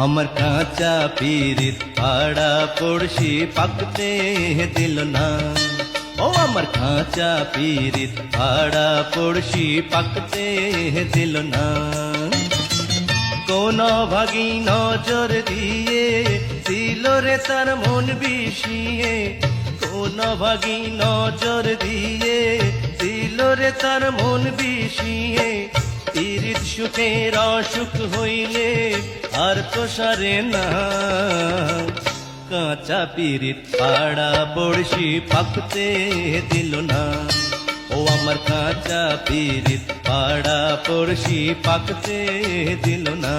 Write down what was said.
আমার কাঁচা পিরিত পাড়া পড়শি পাকতে দিল না। ও আমার কাঁচা পিরিত পাড়া পড়শি পাকতে দিল না। কোন ভাগী নজর দিয়ে দিল রে তার মন বিষিয়ে, কোন ভাগী নজর দিয়ে দিল রে তার মন বিষিয়ে। পিরিত সুখের অসুখ হইলে আর তো সারে না। কাঁচা পিরিত পাড়া পড়শি পাকতে দিল না। ও আমার কাঁচা পিরিত পাড়া পড়শি পাকতে দিল না।